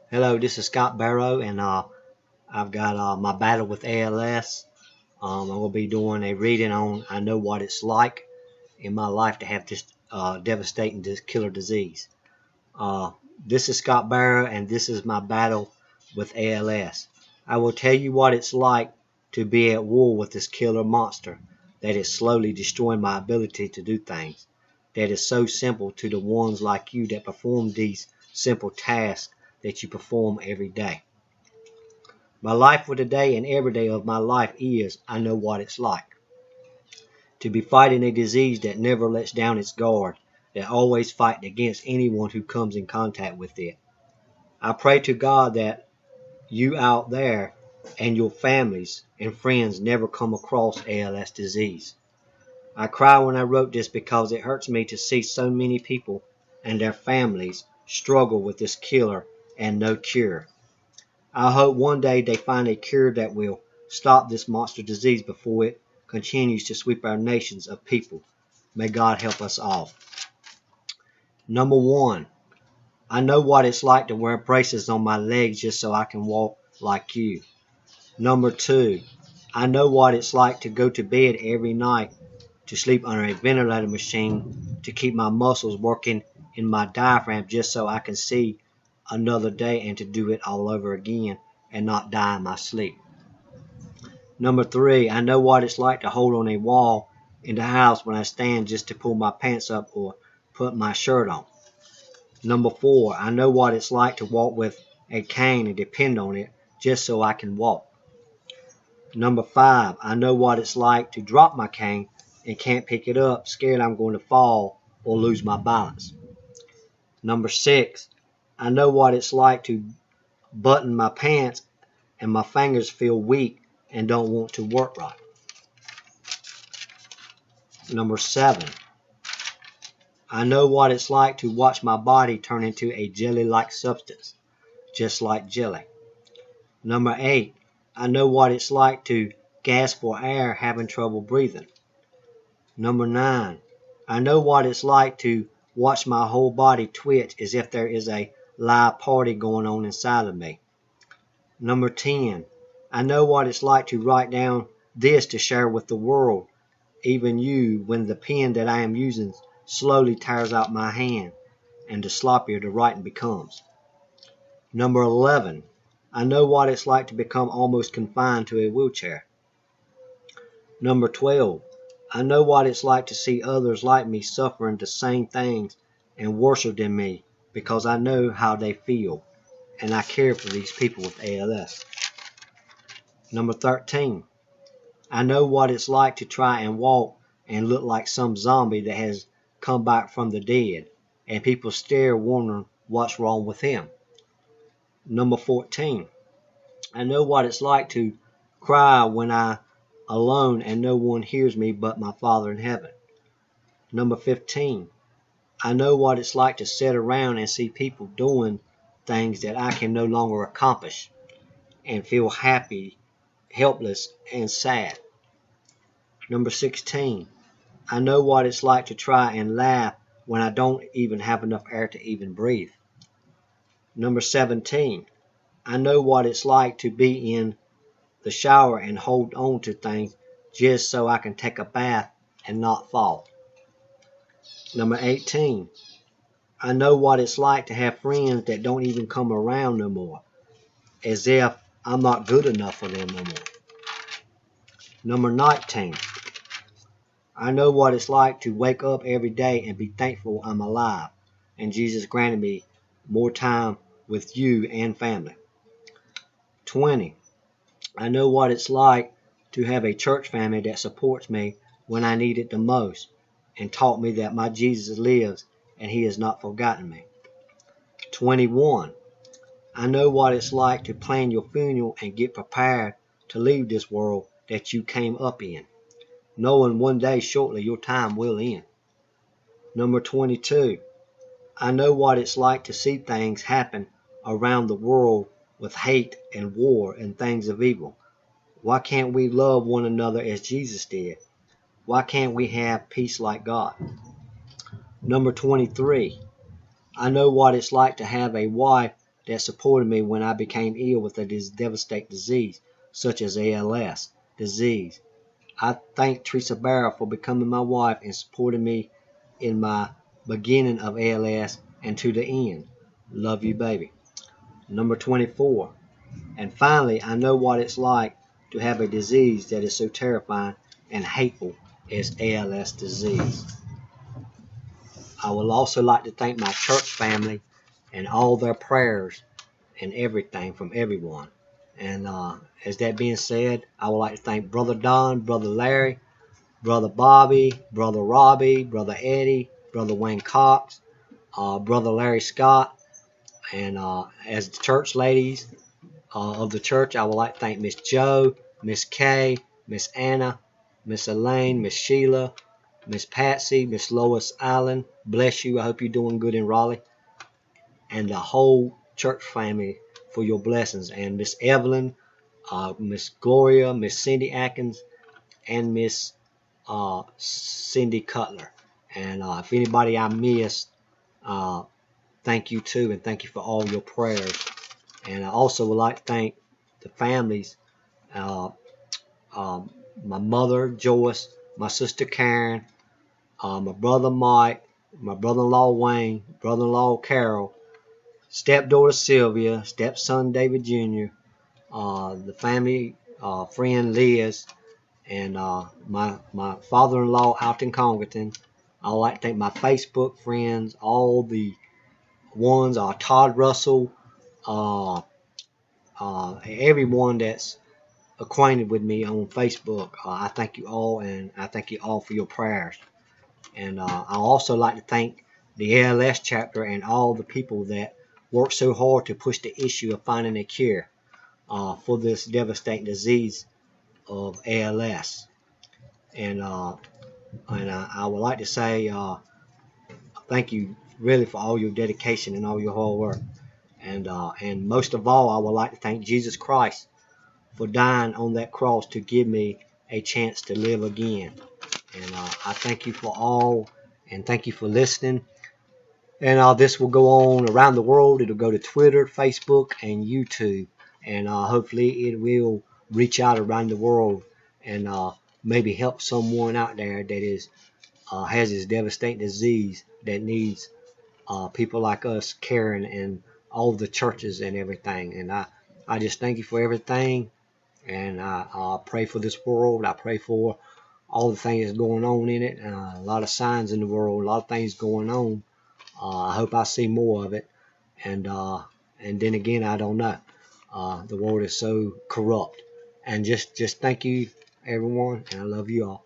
Hello, this is Scott Barrow, and I've got my battle with ALS. I'm going to be doing a reading on I know what it's like in my life to have this devastating killer disease. Uh, this is Scott Barrow, and this is my battle with ALS. I will tell you what it's like to be at war with this killer monster that is slowly destroying my ability to do things. That is so simple to the ones like you that perform these simple tasks that you perform every day. My life for today and every day of my life is I know what it's like to be fighting a disease that never lets down its guard, that always fights against anyone who comes in contact with it. I pray to God that you out there and your families and friends never come across ALS disease. I cry when I wrote this because it hurts me to see so many people and their families struggle with this killer and no cure. I hope one day they find a cure that will stop this monster disease before it continues to sweep our nations of people. May God help us all. Number one, I know what it's like to wear braces on my legs just so I can walk like you. Number two, I know what it's like to go to bed every night to sleep under a ventilator machine to keep my muscles working in my diaphragm just so I can see another day and to do it all over again and not die in my sleep. Number three, I know what it's like to hold on a wall in the house when I stand just to pull my pants up or put my shirt on. Number four, I know what it's like to walk with a cane and depend on it just so I can walk. Number five, I know what it's like to drop my cane and can't pick it up, scared I'm going to fall or lose my balance. Number six, I know what it's like to button my pants and my fingers feel weak and don't want to work right. Number seven, I know what it's like to watch my body turn into a jelly-like substance, just like jelly. Number eight, I know what it's like to gasp for air having trouble breathing. Number nine, I know what it's like to watch my whole body twitch as if there is a live party going on inside of me. Number 10, I know what it's like to write down this to share with the world, even you, when the pen that I am using slowly tires out my hand and the sloppier the writing becomes. Number 11, I know what it's like to become almost confined to a wheelchair. Number 12, I know what it's like to see others like me suffering the same things and worse than me because I know how they feel and I care for these people with ALS. Number 13, I know what it's like to try and walk and look like some zombie that has come back from the dead and people stare wondering what's wrong with him. Number 14, I know what it's like to cry when I'm alone and no one hears me but my Father in heaven. Number 15, I know what it's like to sit around and see people doing things that I can no longer accomplish and feel happy, helpless, and sad. Number 16, I know what it's like to try and laugh when I don't even have enough air to even breathe. Number 17, I know what it's like to be in the shower and hold on to things just so I can take a bath and not fall. Number 18, I know what it's like to have friends that don't even come around no more, as if I'm not good enough for them no more. Number 19, I know what it's like to wake up every day and be thankful I'm alive, and Jesus granted me more time with you and family. 20, I know what it's like to have a church family that supports me when I need it the most and taught me that my Jesus lives and he has not forgotten me. 21, I know what it's like to plan your funeral and get prepared to leave this world that you came up in, knowing one day shortly your time will end. Number 22, I know what it's like to see things happen around the world with hate and war and things of evil. Why can't we love one another as Jesus did? Why can't we have peace like God? Number 23, I know what it's like to have a wife that supported me when I became ill with this devastating disease, such as ALS disease. I thank Teresa Barrow for becoming my wife and supporting me in my beginning of ALS and to the end. Love you, baby. Number 24. And finally, I know what it's like to have a disease that is so terrifying and hateful as ALS disease. I would also like to thank my church family and all their prayers and everything from everyone. And as that being said, I would like to thank Brother Don, Brother Larry, Brother Bobby, Brother Robbie, Brother Eddie, Brother Wayne Cox, Brother Larry Scott, and as the church ladies of the church, I would like to thank Miss Joe, Miss Kay, Miss Anna, Miss Elaine, Miss Sheila, Miss Patsy, Miss Lois Allen. Bless you. I hope you're doing good in Raleigh. And the whole church family for your blessings. And Miss Evelyn, Miss Gloria, Miss Cindy Atkins, and Miss Cindy Cutler. And if anybody I missed, thank you too, and thank you for all your prayers. And I also would like to thank the families, my mother Joyce, my sister Karen, my brother Mike, my brother-in-law Wayne, brother-in-law Carol, stepdaughter Sylvia, stepson David Jr., the family friend Liz, and my father-in-law out in Congleton. I would like to thank my Facebook friends, all the ones, Todd Russell, everyone that's acquainted with me on Facebook. I thank you all, and I thank you all for your prayers. And I also like to thank the ALS chapter and all the people that worked so hard to push the issue of finding a cure for this devastating disease of ALS. And I would like to say thank you really for all your dedication and all your hard work. And most of all, I would like to thank Jesus Christ for dying on that cross to give me a chance to live again. And I thank you for all, and thank you for listening. And this will go on around the world. It'll go to Twitter, Facebook, and YouTube. And hopefully it will reach out around the world and maybe help someone out there that is has this devastating disease that needs people like us caring, and all the churches and everything. And I just thank you for everything. And I pray for this world. I pray for all the things that's going on in it. A lot of signs in the world, a lot of things going on. I hope I see more of it. And then again, I don't know. The world is so corrupt. And just thank you, everyone. And I love you all.